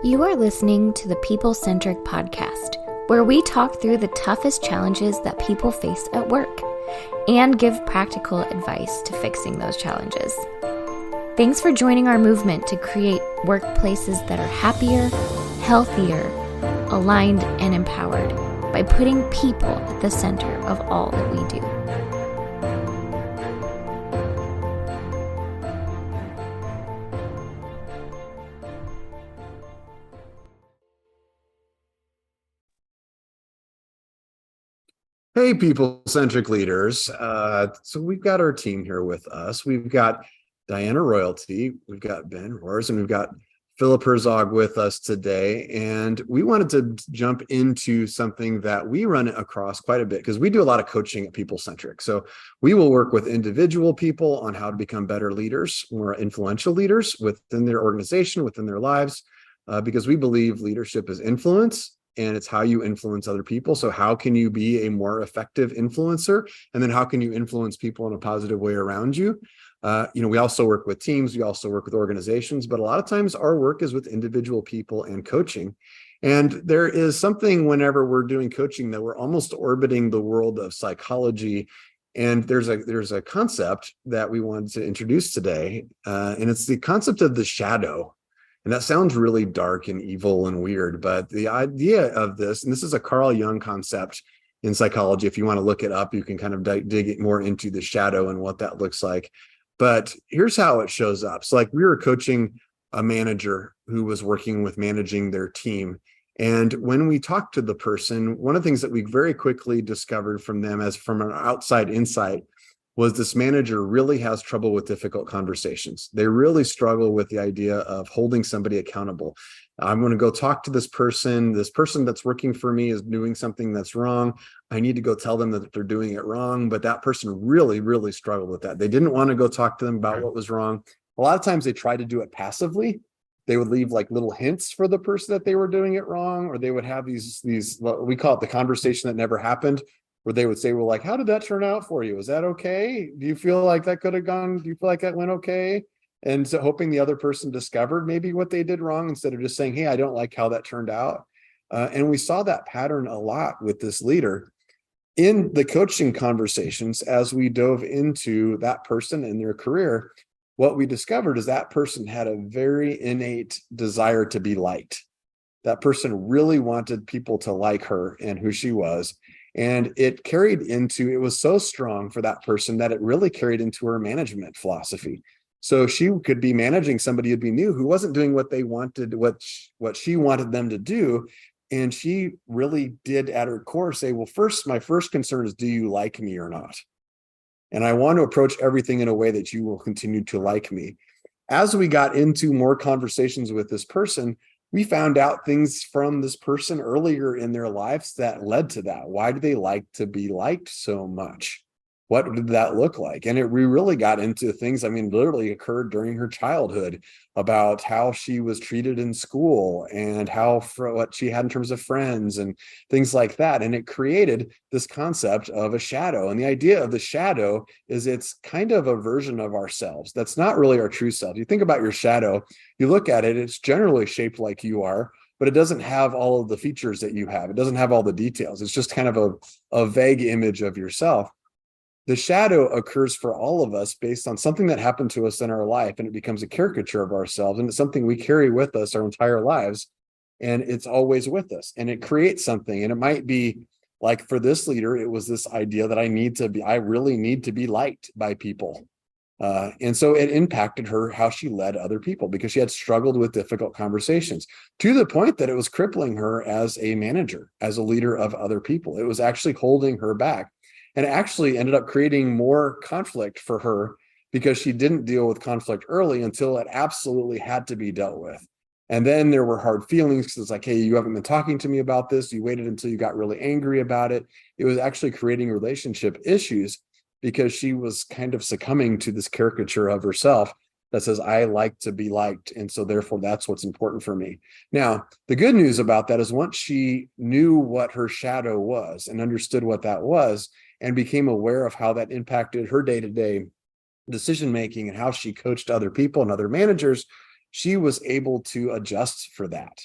You are listening to the People Centric podcast, where we talk through the toughest challenges that people face at work and give practical advice to fixing those challenges. Thanks for joining our movement to create workplaces that are happier, healthier, aligned, and empowered by putting people at the center of all that we do. Hey, people-centric leaders. So we've got our team here with us. We've got Diana Royalty, we've got Ben Roars, and we've got Philip Herzog with us today. And we wanted to jump into something that we run across quite a bit because we do a lot of coaching at People-centric. So we will work with individual people on how to become better leaders, more influential leaders within their organization, within their lives, because we believe leadership is influence. And it's how you influence other people. So how can you be a more effective influencer? And then how can you influence people in a positive way around you? We also work with teams. We also work with organizations, but a lot of times our work is with individual people and coaching. And there is something whenever we're doing coaching that we're almost orbiting the world of psychology. And there's a concept that we wanted to introduce today. And it's the concept of the shadow. And that sounds really dark and evil and weird, but the idea of this, and this is a Carl Jung concept in psychology. If you want to look it up, you can kind of dig it more into the shadow and what that looks like. But here's how it shows up. So like we were coaching a manager who was working with managing their team. And when we talked to the person, one of the things that we very quickly discovered from them as from an outside insight was this manager really has trouble with difficult conversations. They really struggle with the idea of holding somebody accountable. I'm going to go talk to this person. This person that's working for me is doing something that's wrong. I need to go tell them that they're doing it wrong. But that person really, really struggled with that. They didn't want to go talk to them about what was wrong. A lot of times they try to do it passively. They would leave like little hints for the person that they were doing it wrong, or they would have these we call it the conversation that never happened, where they would say, well, like, how did that turn out for you? Is that okay? Do you feel like that could have gone? Do you feel like that went okay? And so hoping the other person discovered maybe what they did wrong instead of just saying, hey, I don't like how that turned out. And we saw that pattern a lot with this leader in the coaching conversations. As we dove into that person and their career, what we discovered is that person had a very innate desire to be liked. That person really wanted people to like her and who she was. And it was so strong for that person that it really carried into her management philosophy. So she could be managing somebody who'd be new, who wasn't doing what they wanted, what she wanted them to do. And she really did at her core say, well, my first concern is, do you like me or not? And I want to approach everything in a way that you will continue to like me. As we got into more conversations with this person, we found out things from this person earlier in their lives that led to that. Why do they like to be liked so much? What did that look like? And we really got into things, literally occurred during her childhood, about how she was treated in school and what she had in terms of friends and things like that. And it created this concept of a shadow. And the idea of the shadow is it's kind of a version of ourselves. That's not really our true self. You think about your shadow, you look at it, it's generally shaped like you are, but it doesn't have all of the features that you have. It doesn't have all the details. It's just kind of a vague image of yourself. The shadow occurs for all of us based on something that happened to us in our life, and it becomes a caricature of ourselves, and it's something we carry with us our entire lives, and it's always with us, and it creates something. And it might be like, for this leader, it was this idea that I really need to be liked by people. And so it impacted her, how she led other people, because she had struggled with difficult conversations to the point that it was crippling her as a manager, as a leader of other people. It was actually holding her back. And it actually ended up creating more conflict for her because she didn't deal with conflict early until it absolutely had to be dealt with. And then there were hard feelings because it's like, hey, you haven't been talking to me about this. You waited until you got really angry about it. It was actually creating relationship issues because she was kind of succumbing to this caricature of herself that says, I like to be liked. And so therefore, that's what's important for me. Now, the good news about that is once she knew what her shadow was and understood what that was, and became aware of how that impacted her day-to-day decision-making and how she coached other people and other managers, she was able to adjust for that.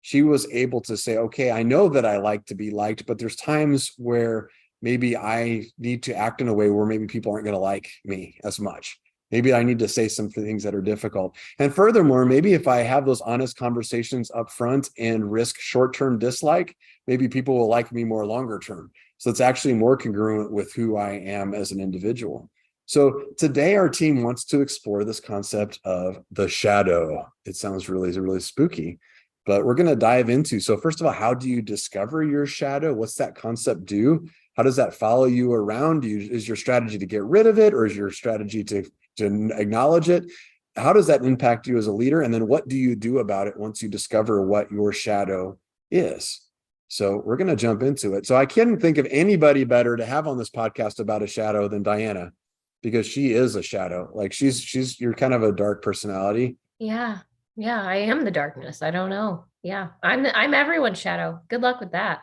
She was able to say, okay, I know that I like to be liked, but there's times where maybe I need to act in a way where maybe people aren't going to like me as much. Maybe I need to say some things that are difficult. And furthermore, maybe if I have those honest conversations up front and risk short-term dislike, maybe people will like me more longer term. So it's actually more congruent with who I am as an individual. So today our team wants to explore this concept of the shadow. It sounds really spooky, but we're going to dive into. So first of all, how do you discover your shadow? What's that concept do? How does that follow you around? Is your strategy to get rid of it, or is your strategy to acknowledge it? How does that impact you as a leader? And then what do you do about it once you discover what your shadow is? So we're going to jump into it. So I can't think of anybody better to have on this podcast about a shadow than Diana, because she is a shadow. Like you're kind of a dark personality. Yeah. I am the darkness. I don't know. Yeah. I'm everyone's shadow. Good luck with that.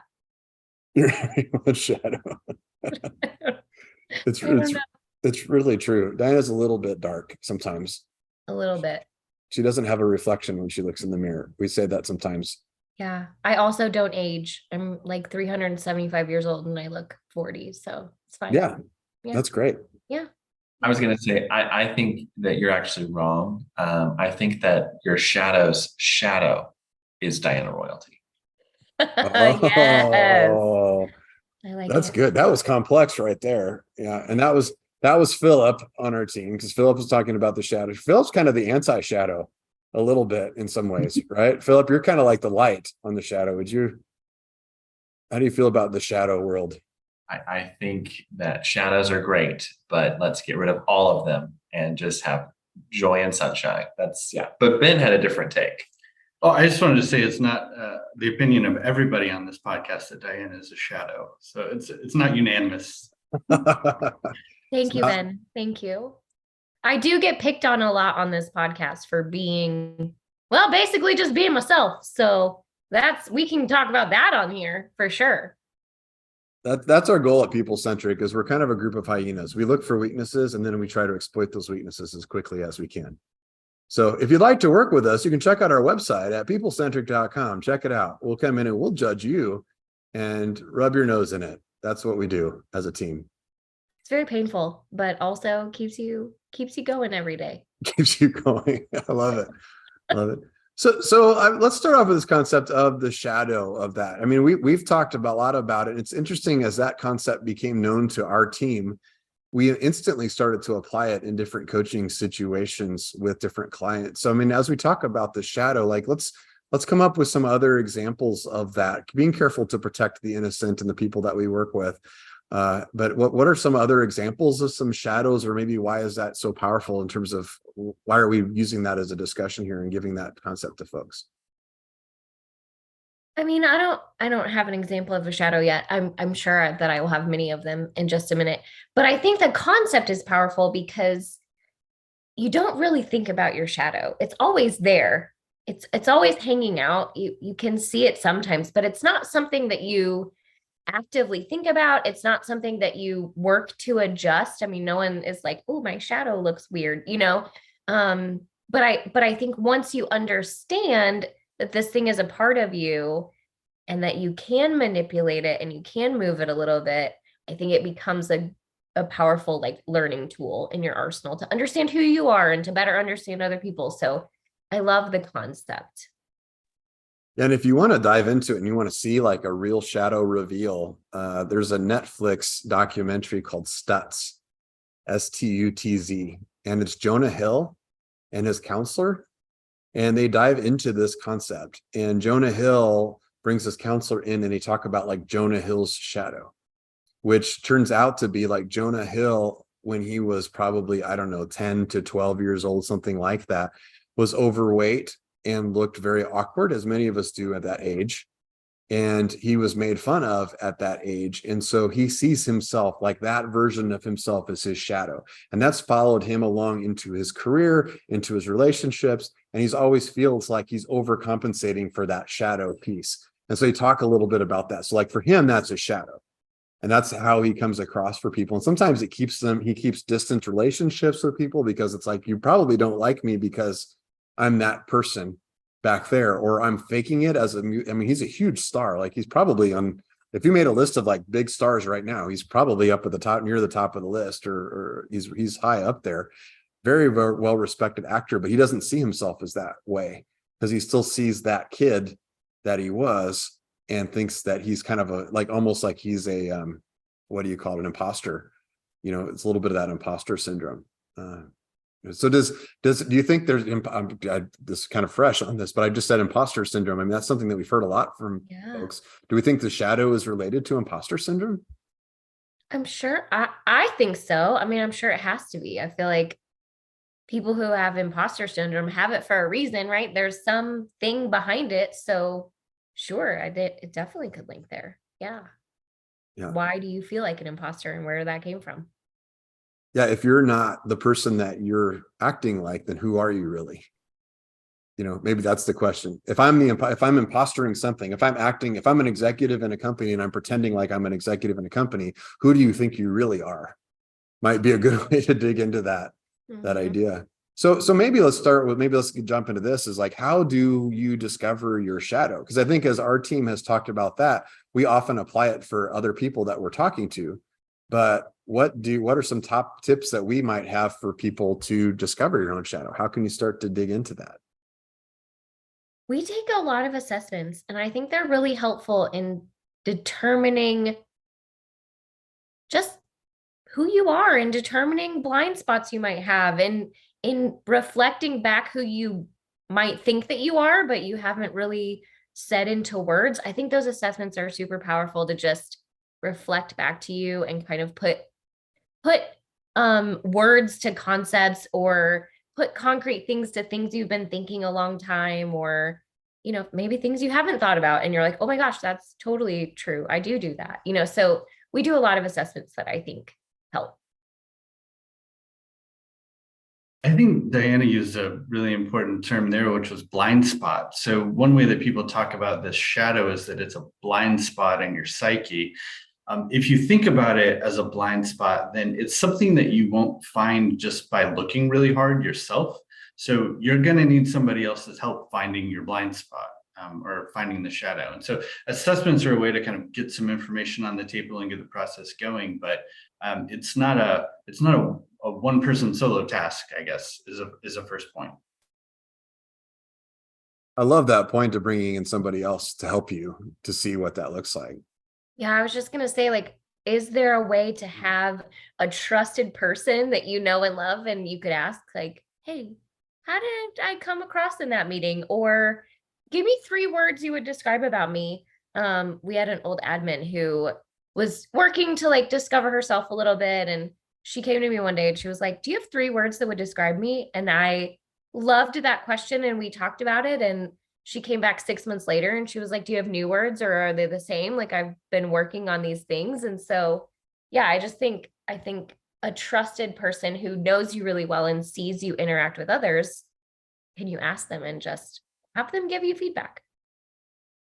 You're everyone's shadow. It's really true. Diana's a little bit dark sometimes. A little bit. She doesn't have a reflection when she looks in the mirror. We say that sometimes. Yeah. I also don't age. I'm like 375 years old and I look 40. So it's fine. Yeah. That's great. Yeah. I was going to say, I think that you're actually wrong. I think that your shadow's shadow is Diana Royalty. Yes. I like that's it. Good. That was complex right there. Yeah. And that was Philip on our team, because Philip was talking about the shadow. Philip's kind of the anti-shadow a little bit in some ways, right? Philip, you're kind of like the light on the shadow. How do you feel about the shadow world? I think that shadows are great, but let's get rid of all of them and just have joy and sunshine. But Ben had a different take. Oh, I just wanted to say it's not the opinion of everybody on this podcast that Diana is a shadow. So it's not unanimous. Thank you, Ben. Thank you. I do get picked on a lot on this podcast for being, well, basically just being myself. So we can talk about that on here for sure. That's our goal at People Centric, is we're kind of a group of hyenas. We look for weaknesses and then we try to exploit those weaknesses as quickly as we can. So if you'd like to work with us, you can check out our website at peoplecentric.com. Check it out. We'll come in and we'll judge you and rub your nose in it. That's what we do as a team. It's very painful, but also keeps you going every day. Keeps you going. I love it. So let's start off with this concept of the shadow of that. I mean, we've talked a lot about it. It's interesting, as that concept became known to our team, we instantly started to apply it in different coaching situations with different clients. So, I mean, as we talk about the shadow, like let's come up with some other examples of that, being careful to protect the innocent and the people that we work with. But what are some other examples of some shadows, or maybe why is that so powerful in terms of why are we using that as a discussion here and giving that concept to folks? I mean, I don't have an example of a shadow yet. I'm sure that I will have many of them in just a minute. But I think the concept is powerful because you don't really think about your shadow. It's always there. It's always hanging out. You can see it sometimes, but it's not something that you actively think about. It's not something that you work to adjust. I mean, no one is like, oh, my shadow looks weird, but I think once you understand that this thing is a part of you and that you can manipulate it and you can move it a little bit, I think it becomes a powerful learning tool in your arsenal to understand who you are and to better understand other people. So I love the concept. And if you want to dive into it and you want to see a real shadow reveal, there's a Netflix documentary called Stutz, Stutz, and it's Jonah Hill and his counselor. And they dive into this concept. And Jonah Hill brings his counselor in and they talk about Jonah Hill's shadow, which turns out to be Jonah Hill, when he was probably, 10 to 12 years old, something like that, was overweight and looked very awkward, as many of us do at that age. And he was made fun of at that age. And so he sees himself that version of himself as his shadow. And that's followed him along into his career, into his relationships. And he's always feels like he's overcompensating for that shadow piece. And so he talk a little bit about that. So for him, that's a shadow. And that's how he comes across for people. And sometimes he keeps distant relationships with people because it's you probably don't like me because I'm that person back there, or I'm faking it as I mean, he's a huge star. Like he's probably on, if you made a list of like big stars right now, he's probably up at the top, near the top of the list, or he's high up there. Very, very well respected actor, but he doesn't see himself as that way because he still sees that kid that he was and thinks that he's kind of a, like almost like he's a what do you call it, an imposter. You know, it's a little bit of that imposter syndrome. So do you think there's, this is kind of fresh on this, but I just said imposter syndrome. I mean, that's something that we've heard a lot from folks. Do we think the shadow is related to imposter syndrome? I'm sure. I think so. I mean, I'm sure it has to be. I feel like people who have imposter syndrome have it for a reason, right? There's something behind it. So sure, it definitely could link there. Yeah. Why do you feel like an imposter and where that came from? Yeah, if you're not the person that you're acting like, then who are you really? You know, maybe that's the question. If I'm impostoring something, if I'm an executive in a company and I'm pretending like I'm an executive in a company, who do you think you really are? Might be a good way to dig into that idea. So maybe let's jump into this, is like, how do you discover your shadow? Because I think as our team has talked about that, we often apply it for other people that we're talking to. But what are some top tips that we might have for people to discover your own shadow? How can you start to dig into that? We take a lot of assessments, and I think they're really helpful in determining just who you are and determining blind spots you might have, and in reflecting back who you might think that you are, but you haven't really said into words. I think those assessments are super powerful to just reflect back to you and kind of put words to concepts, or put concrete things to things you've been thinking a long time, or maybe things you haven't thought about and you're like, oh my gosh, that's totally true, I do that. So we do a lot of assessments that I think help. I think Diana used a really important term there, which was blind spot. So one way that people talk about this shadow is that it's a blind spot in your psyche. If you think about it as a blind spot, then it's something that you won't find just by looking really hard yourself. So you're going to need somebody else's help finding your blind spot, or finding the shadow. And so assessments are a way to kind of get some information on the table and get the process going. But it's not a one person solo task, I guess, is a first point. I love that point of bringing in somebody else to help you to see what that looks like. Yeah, I was just going to say, like, is there a way to have a trusted person that you know and love, and you could ask, like, hey, how did I come across in that meeting? Or give me 3 words you would describe about me. We had an old admin who was working to like discover herself a little bit, and she came to me one day and she was like, do you have 3 words that would describe me? And I loved that question, and we talked about it, and she came back 6 months later and she was like, do you have new words, or are they the same? Like, I've been working on these things. And so, yeah, I think a trusted person who knows you really well and sees you interact with others, can you ask them and just have them give you feedback?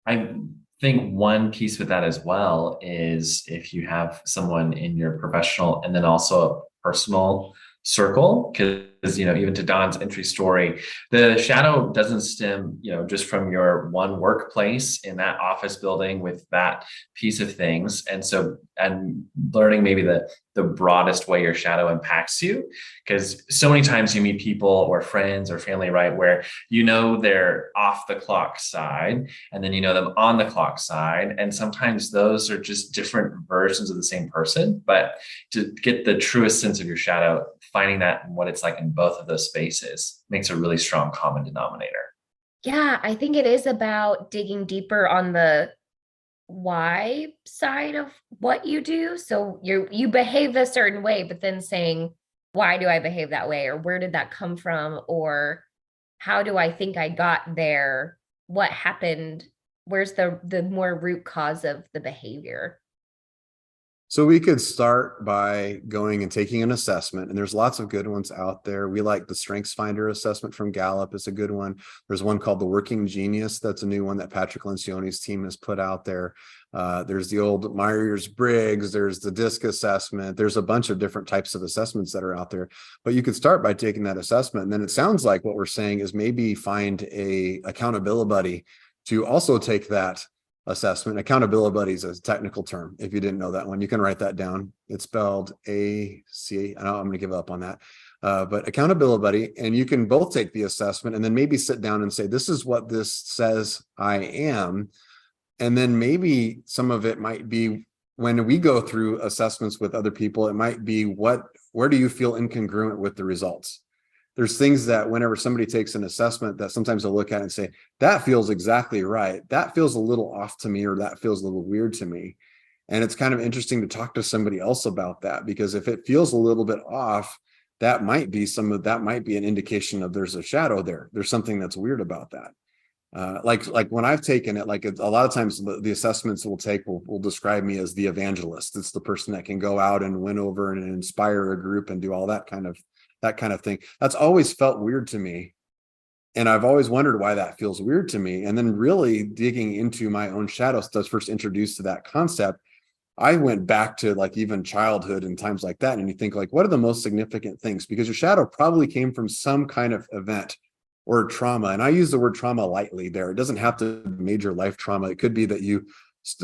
I think one piece with that as well is if you have someone in your professional and then also a personal circle, because even to Don's entry story, the shadow doesn't stem just from your one workplace in that office building with that piece of things. And learning maybe the broadest way your shadow impacts you, because so many times you meet people or friends or family, right, where they're off the clock side, and then them on the clock side, and sometimes those are just different versions of the same person. But to get the truest sense of your shadow, finding that and what it's like in both of those spaces makes a really strong common denominator. Yeah, I think it is about digging deeper on the why side of what you do. So you behave a certain way, but then saying, why do I behave that way? Or where did that come from? Or how do I think I got there? What happened? Where's the more root cause of the behavior? So we could start by going and taking an assessment, and there's lots of good ones out there. We like the Strengths Finder assessment from Gallup is a good one. There's one called the Working Genius. That's a new one that Patrick Lencioni's team has put out there. There's the old Myers-Briggs. There's the DISC assessment. There's a bunch of different types of assessments that are out there. But you could start by taking that assessment. And then it sounds like what we're saying is maybe find a accountability buddy to also take that assessment. Accountability buddy is a technical term. If you didn't know that one, you can write that down. It's spelled A-C. I know I'm going to give up on that. But accountability buddy, and you can both take the assessment and then maybe sit down and say, this is what this says I am. And then maybe some of it might be when we go through assessments with other people, it might be where do you feel incongruent with the results? There's things that whenever somebody takes an assessment that sometimes they'll look at it and say, that feels exactly right. That feels a little off to me, or that feels a little weird to me. And it's kind of interesting to talk to somebody else about that, because if it feels a little bit off, that might be an indication of there's a shadow there. There's something that's weird about that. Like when I've taken it, like a lot of times the assessments we'll take will describe me as the evangelist. It's the person that can go out and win over and inspire a group and do all that kind of thing. That's always felt weird to me. And I've always wondered why that feels weird to me. And then really digging into my own shadows, that's first introduced to that concept. I went back to like even childhood and times like that. And you think like, what are the most significant things? Because your shadow probably came from some kind of event or trauma. And I use the word trauma lightly there. It doesn't have to be major life trauma. It could be that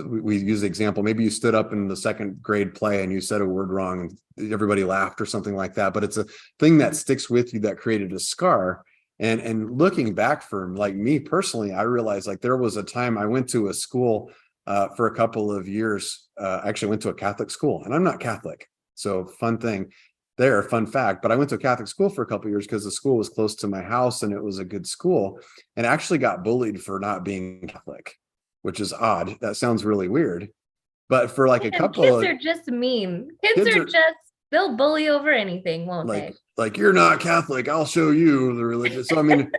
we use the example, maybe you stood up in the second grade play and you said a word wrong and everybody laughed or something like that. But it's a thing that sticks with you that created a scar. And looking back for like me personally, I realized like there was a time I went to a school for a couple of years. Actually went to a Catholic school, and I'm not Catholic. So fun fact, but I went to a Catholic school for a couple of years because the school was close to my house and it was a good school, and actually got bullied for not being Catholic, which is odd. That sounds really weird. But for like a couple kids of are just mean. They'll bully over anything, won't they? Like, you're not Catholic, I'll show you the religion. So I mean,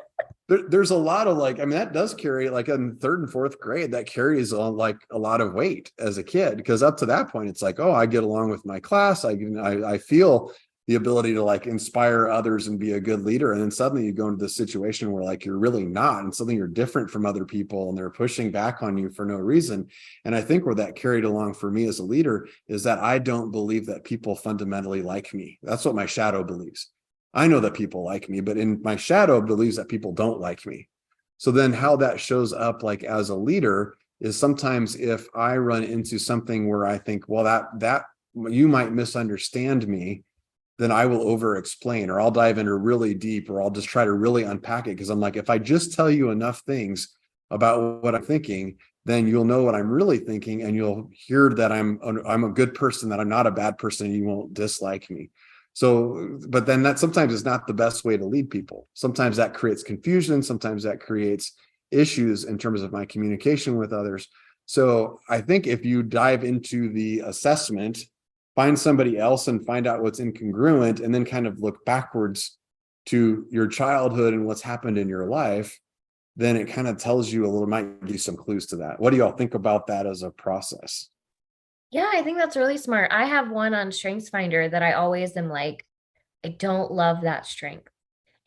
there's a lot of like, I mean, that does carry like in third and fourth grade, that carries on like a lot of weight as a kid, because up to that point, it's like, oh, I get along with my class. I feel the ability to like inspire others and be a good leader. And then suddenly you go into this situation where like you're really not, and suddenly you're different from other people and they're pushing back on you for no reason. And I think where that carried along for me as a leader is that I don't believe that people fundamentally like me. That's what my shadow believes. I know that people like me, but in my shadow believes that people don't like me. So then how that shows up like as a leader is sometimes if I run into something where I think, well, that you might misunderstand me, then I will over explain, or I'll dive into really deep, or I'll just try to really unpack it. Because I'm like, if I just tell you enough things about what I'm thinking, then you'll know what I'm really thinking, and you'll hear that I'm a good person, that I'm not a bad person, and you won't dislike me. So, but then that sometimes is not the best way to lead people. Sometimes that creates confusion. Sometimes that creates issues in terms of my communication with others. So I think if you dive into the assessment, find somebody else and find out what's incongruent, and then kind of look backwards to your childhood and what's happened in your life, then it kind of tells you might give you some clues to that. What do y'all think about that as a process? Yeah, I think that's really smart. I have one on Strengths Finder that I always am like, I don't love that strength.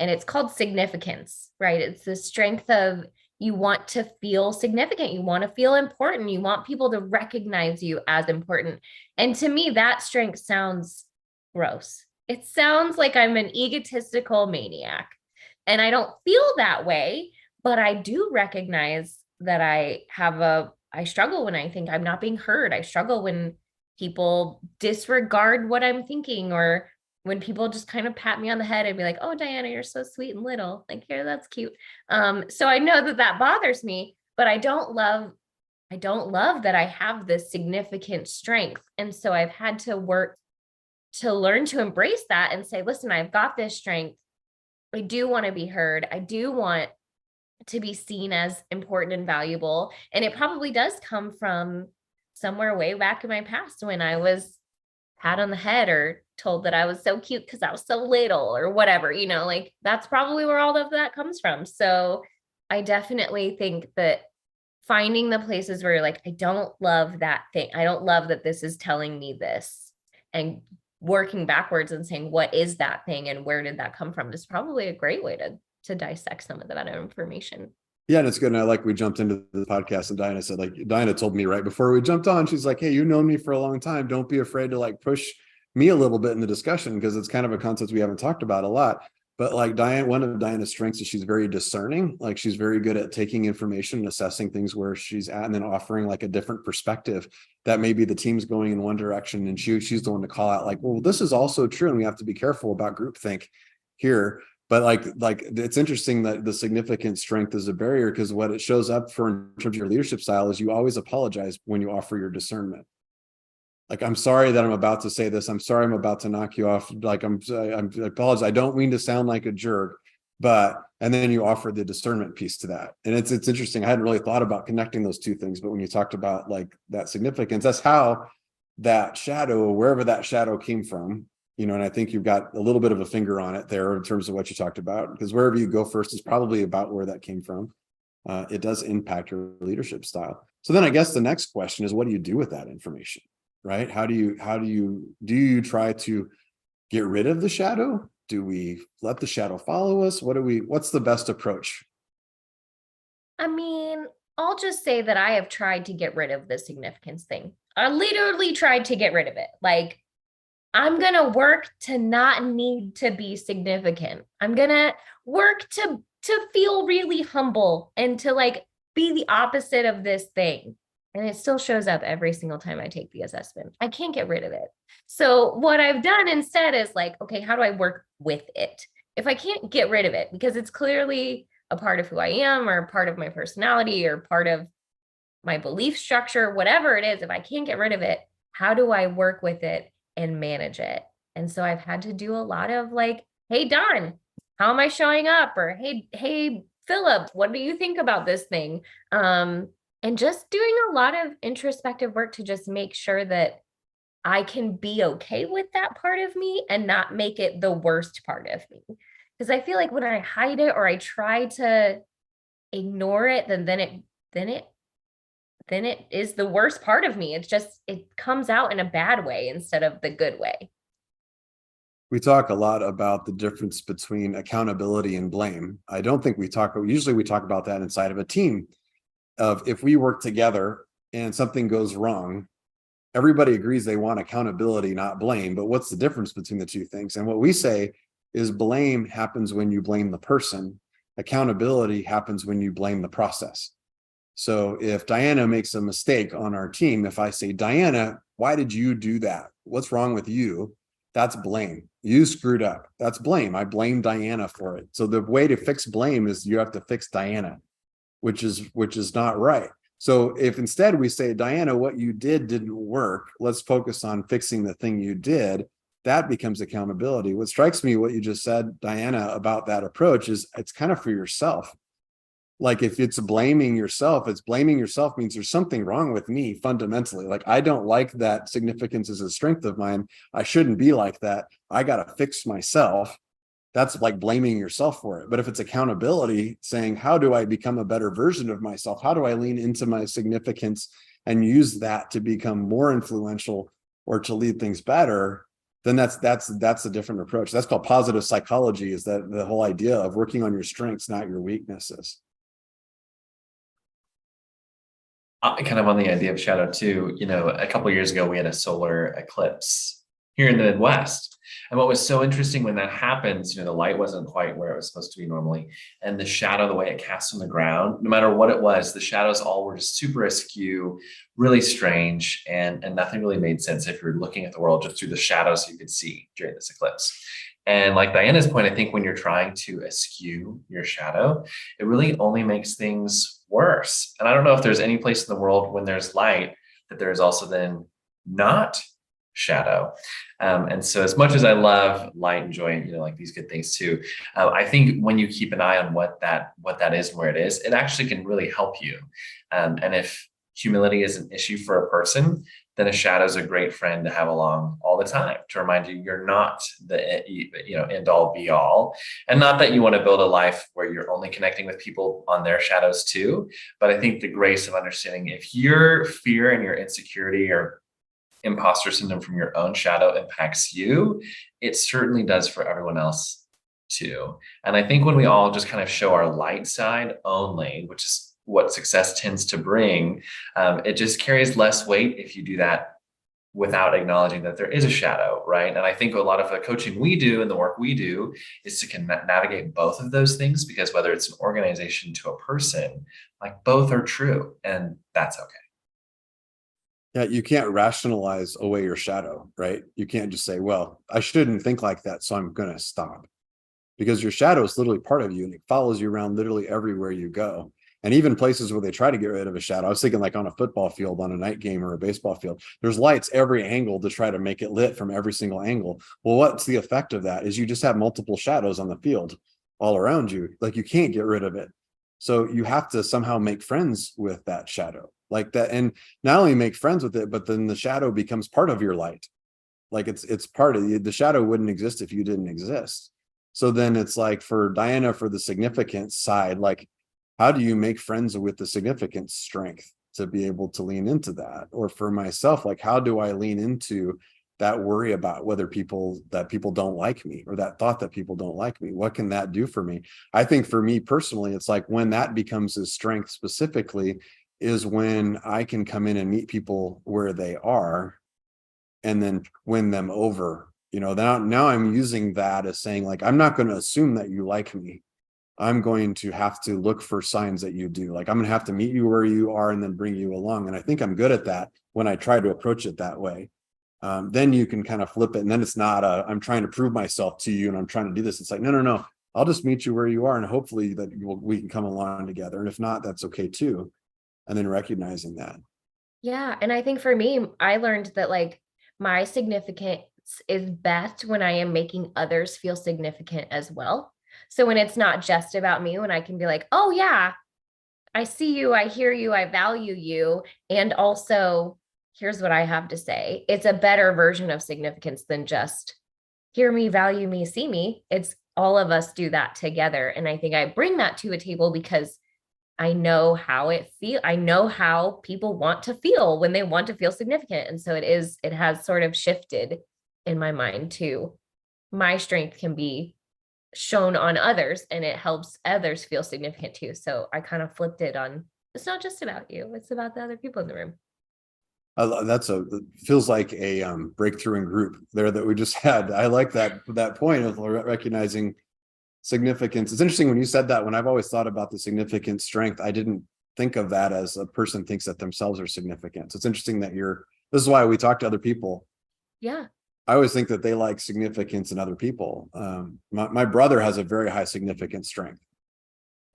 And it's called significance, right? It's the strength of you want to feel significant. You want to feel important. You want people to recognize you as important. And to me, that strength sounds gross. It sounds like I'm an egotistical maniac. And I don't feel that way, but I do recognize that I struggle when I think I'm not being heard. I struggle when people disregard what I'm thinking, or when people just kind of pat me on the head and be like, oh, Diana, you're so sweet and little. Like, yeah, that's cute. So I know that bothers me, but I don't love that I have this significant strength. And so I've had to work to learn to embrace that and say, listen, I've got this strength. I do want to be heard. I do want to be seen as important and valuable. And it probably does come from somewhere way back in my past when I was pat on the head or told that I was so cute because I was so little or whatever, like that's probably where all of that comes from. So I definitely think that finding the places where you're like, I don't love that thing. I don't love that this is telling me this, and working backwards and saying, what is that thing and where did that come from, is probably a great way to dissect some of that information. Yeah, and it's good. And I like, we jumped into the podcast and Diana said, like, Diana told me right before we jumped on, she's like, hey, you've known me for a long time. Don't be afraid to like push me a little bit in the discussion, because it's kind of a concept we haven't talked about a lot. But like Diane, one of Diana's strengths is she's very discerning. Like she's very good at taking information and assessing things where she's at, and then offering like a different perspective that maybe the team's going in one direction, and she's the one to call out like, well, this is also true, and we have to be careful about groupthink here. But like it's interesting that the significant strength is a barrier, because what it shows up for in terms of your leadership style is you always apologize when you offer your discernment. Like, I'm sorry that I'm about to say this. I'm sorry I'm about to knock you off. Like, I apologize. I don't mean to sound like a jerk, but, and then you offer the discernment piece to that. And it's interesting. I hadn't really thought about connecting those two things, but when you talked about like that significance, that's how that shadow, wherever that shadow came from, you know, and I think you've got a little bit of a finger on it there in terms of what you talked about, because wherever you go first is probably about where that came from. It does impact your leadership style. So then I guess the next question is, what do you do with that information? Right? How do you try to get rid of the shadow? Do we let the shadow follow us? What's the best approach? I mean, I'll just say that I have tried to get rid of the significance thing. I literally tried to get rid of it. Like, I'm going to work to not need to be significant. I'm going to work to feel really humble and to like be the opposite of this thing. And it still shows up every single time I take the assessment. I can't get rid of it. So what I've done instead is like, okay, how do I work with it? If I can't get rid of it, because it's clearly a part of who I am or part of my personality or part of my belief structure, whatever it is, if I can't get rid of it, how do I work with it and manage it? And so I've had to do a lot of like, hey, Don, how am I showing up? Or hey, Philip, what do you think about this thing? And just doing a lot of introspective work to just make sure that I can be okay with that part of me and not make it the worst part of me. Because I feel like when I hide it or I try to ignore it, then it is the worst part of me. It's just, it comes out in a bad way instead of the good way. We talk a lot about the difference between accountability and blame. I don't think usually we talk about that inside of a team. Of if we work together and something goes wrong, everybody agrees they want accountability, not blame. But what's the difference between the two things? And what we say is blame happens when you blame the person. Accountability happens when you blame the process. So if Diana makes a mistake on our team, if I say, Diana, why did you do that? What's wrong with you? That's blame. You screwed up. That's blame. I blame Diana for it. So the way to fix blame is you have to fix Diana, which is not right. So if instead we say, Diana, what you did didn't work, let's focus on fixing the thing you did, that becomes accountability. What strikes me, what you just said, Diana, about that approach is it's kind of for yourself. Like if it's blaming yourself means there's something wrong with me fundamentally. Like I don't like that significance is a strength of mine. I shouldn't be like that. I got to fix myself. That's like blaming yourself for it. But if it's accountability, saying, how do I become a better version of myself? How do I lean into my significance and use that to become more influential or to lead things better? Then that's a different approach. That's called positive psychology, is that the whole idea of working on your strengths, not your weaknesses. Kind of on the idea of shadow too, you know, a couple of years ago, we had a solar eclipse here in the Midwest. And what was so interesting when that happens, you know, the light wasn't quite where it was supposed to be normally. And the shadow, the way it casts on the ground, no matter what it was, the shadows all were just super askew, really strange, and nothing really made sense if you're looking at the world just through the shadows you could see during this eclipse. And like Diana's point, I think when you're trying to eschew your shadow, it really only makes things worse. And I don't know if there's any place in the world when there's light that there's also then not shadow. And so as much as I love light and joy and, you know, like these good things too, I think when you keep an eye on what that is and where it is, it actually can really help you. And if humility is an issue for a person, then a shadow is a great friend to have along all the time to remind you you're not the end all be all, and not that you want to build a life where you're only connecting with people on their shadows too. But I think the grace of understanding if your fear and your insecurity or imposter syndrome from your own shadow impacts you, it certainly does for everyone else too. And I think when we all just kind of show our light side only, which is what success tends to bring, it just carries less weight if you do that without acknowledging that there is a shadow, right? And I think a lot of the coaching we do and the work we do is to navigate both of those things, because whether it's an organization to a person, like both are true, and that's okay. Yeah, you can't rationalize away your shadow, right? You can't just say, well, I shouldn't think like that, so I'm going to stop. Because your shadow is literally part of you, and it follows you around literally everywhere you go. And even places where they try to get rid of a shadow, I was thinking like on a football field, on a night game or a baseball field, there's lights every angle to try to make it lit from every single angle. Well, what's the effect of that is you just have multiple shadows on the field all around you. Like you can't get rid of it. So you have to somehow make friends with that shadow like that. And not only make friends with it, but then the shadow becomes part of your light. Like it's part of you. The shadow wouldn't exist if you didn't exist. So then it's like for Diana, for the significance side, like, how do you make friends with the significance strength to be able to lean into that? Or for myself, like, how do I lean into that worry about whether people don't like me, or that thought that people don't like me? What can that do for me? I think for me personally, it's like when that becomes a strength specifically is when I can come in and meet people where they are and then win them over. Now I'm using that as saying, like, I'm not going to assume that you like me. I'm going to have to look for signs that you do. Like, I'm going to have to meet you where you are and then bring you along. And I think I'm good at that when I try to approach it that way. Then you can kind of flip it. And then it's not I'm trying to prove myself to you and I'm trying to do this. It's like, no. I'll just meet you where you are. And hopefully that we can come along together. And if not, that's okay too. And then recognizing that. Yeah. And I think for me, I learned that like my significance is best when I am making others feel significant as well. So when it's not just about me, when I can be like, oh yeah, I see you, I hear you, I value you. And also here's what I have to say. It's a better version of significance than just hear me, value me, see me. It's all of us do that together. And I think I bring that to a table because I know how it feels. I know how people want to feel when they want to feel significant. And so it has sort of shifted in my mind to my strength can be shown on others and it helps others feel significant too. So I kind of flipped it on, it's not just about you, it's about the other people in the room. Feels like a breakthrough in group there that we just had. I like that point of recognizing significance. It's interesting when you said that. When I've always thought about the significant strength, I didn't think of that as a person thinks that themselves are significant. So it's interesting that this is why we talk to other people. Yeah. I always think that they like significance in other people. My brother has a very high significant strength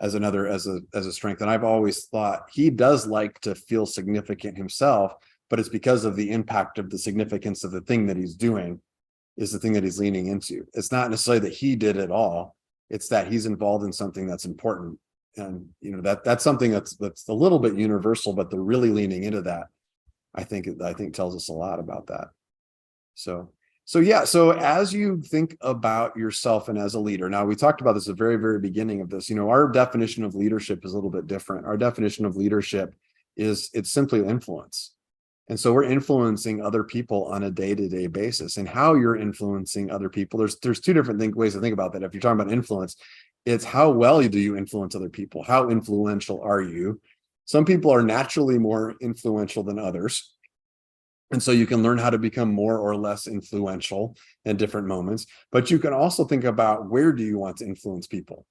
as a strength. And I've always thought he does like to feel significant himself, but it's because of the impact of the significance of the thing that he's doing is the thing that he's leaning into. It's not necessarily that he did it all. It's that he's involved in something that's important. And that's something that's a little bit universal, but they're really leaning into that. I think tells us a lot about that. So as you think about yourself and as a leader, now we talked about this at the very, very beginning of this, our definition of leadership is a little bit different. Our definition of leadership it's simply influence. And so we're influencing other people on a day-to-day basis. And how you're influencing other people, there's two different ways to think about that. If you're talking about influence, it's how well do you influence other people? How influential are you? Some people are naturally more influential than others. And so you can learn how to become more or less influential in different moments. But you can also think about, where do you want to influence people?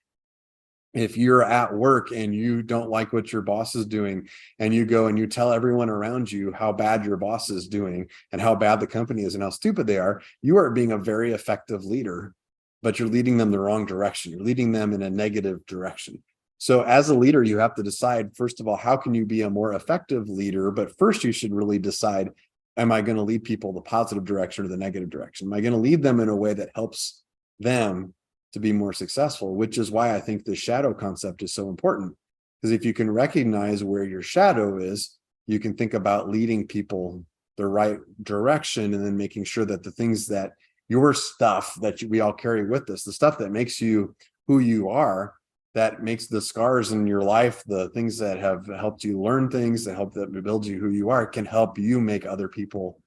If you're at work and you don't like what your boss is doing, and you go and you tell everyone around you how bad your boss is doing and how bad the company is and how stupid they are, you are being a very effective leader, but you're leading them the wrong direction. You're leading them in a negative direction. So as a leader, you have to decide, first of all, how can you be a more effective leader? But first, you should really decide, am I going to lead people the positive direction or the negative direction? Am I going to lead them in a way that helps them to be more successful? Which is why I think the shadow concept is so important. Because if you can recognize where your shadow is, you can think about leading people the right direction, and then making sure that the things that your stuff that we all carry with us, the stuff that makes you who you are, that makes the scars in your life, the things that have helped you learn things that help that build you who you are, can help you make other people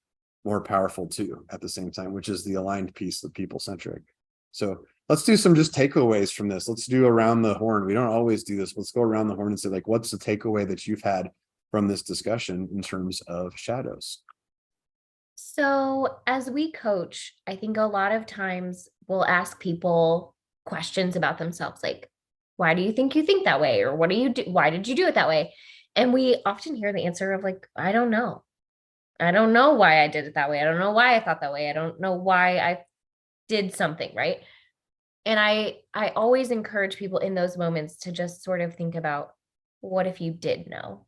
more powerful too at the same time, which is the aligned piece of people centric. So let's do some just takeaways from this. Let's do around the horn. We don't always do this. Let's go around the horn and say, like, what's the takeaway that you've had from this discussion in terms of shadows? So as we coach, I think a lot of times we'll ask people questions about themselves, like, why do you think that way? Or what do you do? Why did you do it that way? And we often hear the answer of like, I don't know. I don't know why I did it that way. I don't know why I thought that way. I don't know why I did something, right? And I always encourage people in those moments to just sort of think about, what if you did know?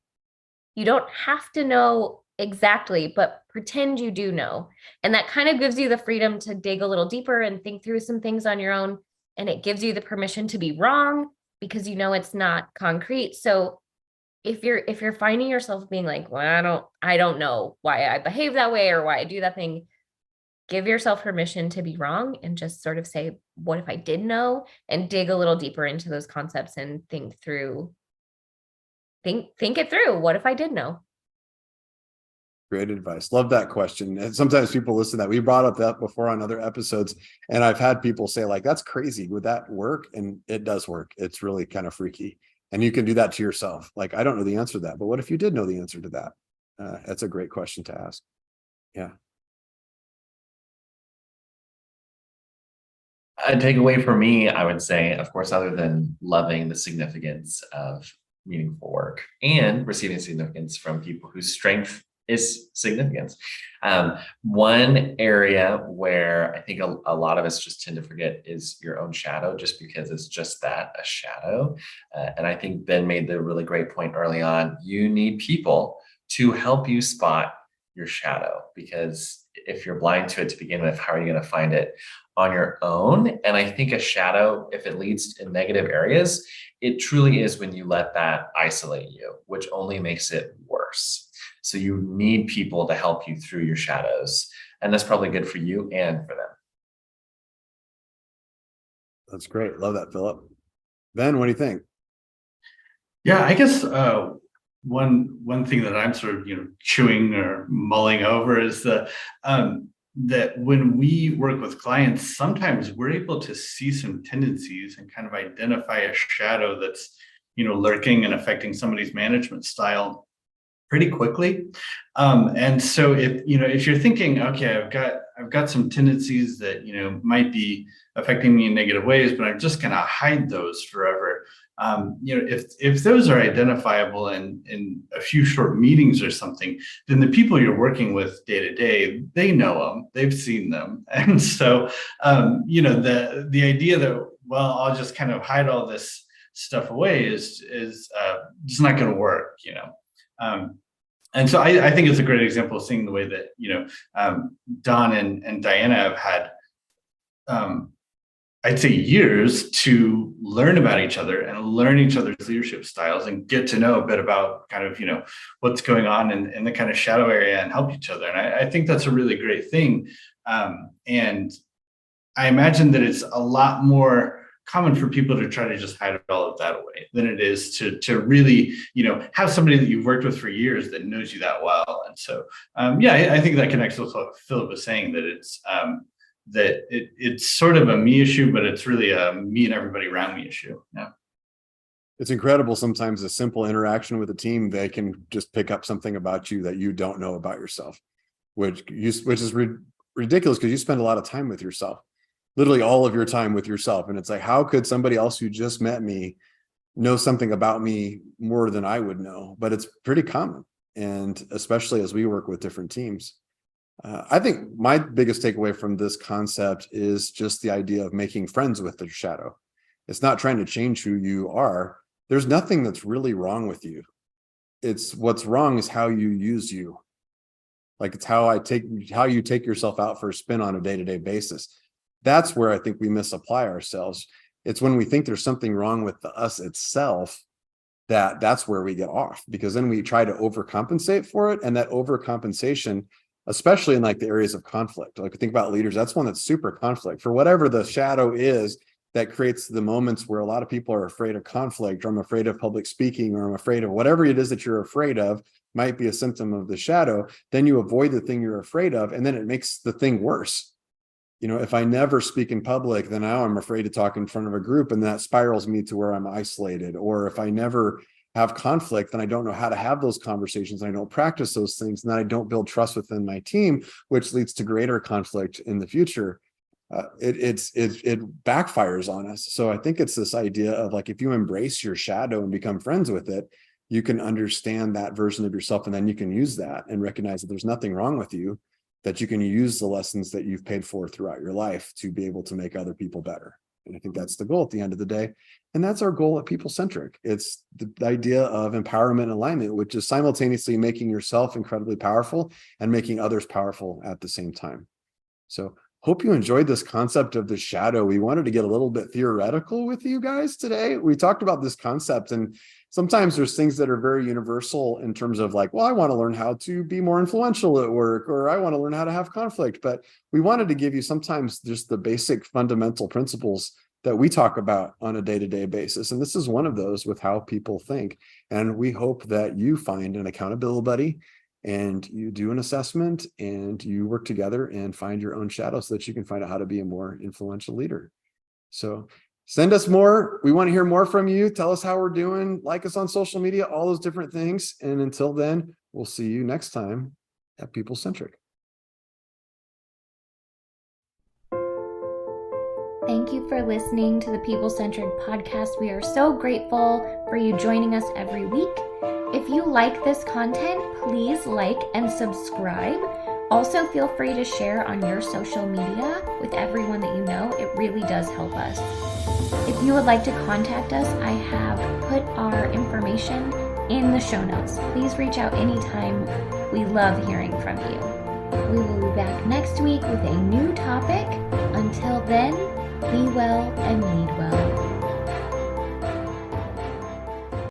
You don't have to know exactly, but pretend you do know. And that kind of gives you the freedom to dig a little deeper and think through some things on your own. And it gives you the permission to be wrong because you know it's not concrete. So if you're finding yourself being like, well, I don't know why I behave that way or why I do that thing, give yourself permission to be wrong and just sort of say, what if I did know? And dig a little deeper into those concepts and think it through. What if I did know? Great advice. Love that question. And sometimes people listen to that. We brought up that before on other episodes, and I've had people say, like, that's crazy. Would that work? And it does work. It's really kind of freaky. And you can do that to yourself. Like, I don't know the answer to that, but what if you did know the answer to that? That's a great question to ask. Yeah. A takeaway for me, I would say, of course, other than loving the significance of meaningful work and receiving significance from people whose strength is significance. One area where I think a lot of us just tend to forget is your own shadow, just because it's just that, a shadow. And I think Ben made the really great point early on. You need people to help you spot your shadow, because if you're blind to it to begin with, how are you going to find it on your own? And I think a shadow, if it leads in negative areas, it truly is when you let that isolate you, which only makes it worse. So you need people to help you through your shadows. And that's probably good for you and for them. That's great. Love that, Philip. Ben, what do you think? Yeah, I guess one thing that I'm sort of chewing or mulling over is that when we work with clients, sometimes we're able to see some tendencies and kind of identify a shadow that's lurking and affecting somebody's management style pretty quickly. And so if you're thinking, okay, I've got some tendencies that might be affecting me in negative ways, but I'm just gonna hide those forever. If those are identifiable in a few short meetings or something, then the people you're working with day to day, they know them, they've seen them. And so the idea that, well, I'll just kind of hide all this stuff away is just not going to work. And so I think it's a great example of seeing the way that Don and Diana have had I'd say years to learn about each other and learn each other's leadership styles and get to know a bit about kind of what's going on in the kind of shadow area and help each other. And I think that's a really great thing. And I imagine that it's a lot more common for people to try to just hide all of that away than it is to really, have somebody that you've worked with for years that knows you that well. And so, I think that connects with what Philip was saying, that it's sort of a me issue, but it's really a me and everybody around me issue. Yeah. It's incredible. Sometimes a simple interaction with a team, they can just pick up something about you that you don't know about yourself, which is ridiculous, because you spend a lot of time with yourself. Literally all of your time with yourself. And it's like, how could somebody else who just met me know something about me more than I would know? But it's pretty common. And especially as we work with different teams. I think my biggest takeaway from this concept is just the idea of making friends with the shadow. It's not trying to change who you are. There's nothing that's really wrong with you. It's what's wrong is how you use you. Like, it's how you take yourself out for a spin on a day-to-day basis. That's where I think we misapply ourselves. It's when we think there's something wrong with the us itself, that's where we get off, because then we try to overcompensate for it. And that overcompensation especially in like the areas of conflict. Like think about leaders, that's one that's super conflict. For whatever the shadow is that creates the moments where a lot of people are afraid of conflict, or I'm afraid of public speaking, or I'm afraid of whatever it is that you're afraid of, might be a symptom of the shadow. Then you avoid the thing you're afraid of, and then it makes the thing worse. If I never speak in public, then now I'm afraid to talk in front of a group, and that spirals me to where I'm isolated. Or if I never have conflict, then I don't know how to have those conversations, and I don't practice those things, and then I don't build trust within my team, which leads to greater conflict in the future. It backfires on us. So I think it's this idea of like, if you embrace your shadow and become friends with it, you can understand that version of yourself, and then you can use that and recognize that there's nothing wrong with you, that you can use the lessons that you've paid for throughout your life to be able to make other people better. And I think that's the goal at the end of the day. And that's our goal at People Centric. It's the idea of empowerment and alignment, which is simultaneously making yourself incredibly powerful and making others powerful at the same time. So hope you enjoyed this concept of the shadow. We wanted to get a little bit theoretical with you guys today. We talked about this concept, and sometimes there's things that are very universal in terms of like, well, I want to learn how to be more influential at work, or I want to learn how to have conflict. But we wanted to give you sometimes just the basic fundamental principles that we talk about on a day-to-day basis. And this is one of those with how people think. And we hope that you find an accountability buddy, and you do an assessment, and you work together and find your own shadow so that you can find out how to be a more influential leader. So send us more. We want to hear more from you. Tell us how we're doing. Like us on social media, all those different things. And until then, we'll see you next time at People Centric. Thank you for listening to the People Centric podcast. We are so grateful for you joining us every week. If you like this content, please like and subscribe. Also, feel free to share on your social media with everyone that you know. It really does help us. If you would like to contact us, I have put our information in the show notes. Please reach out anytime. We love hearing from you. We will be back next week with a new topic. Until then, be well and lead well.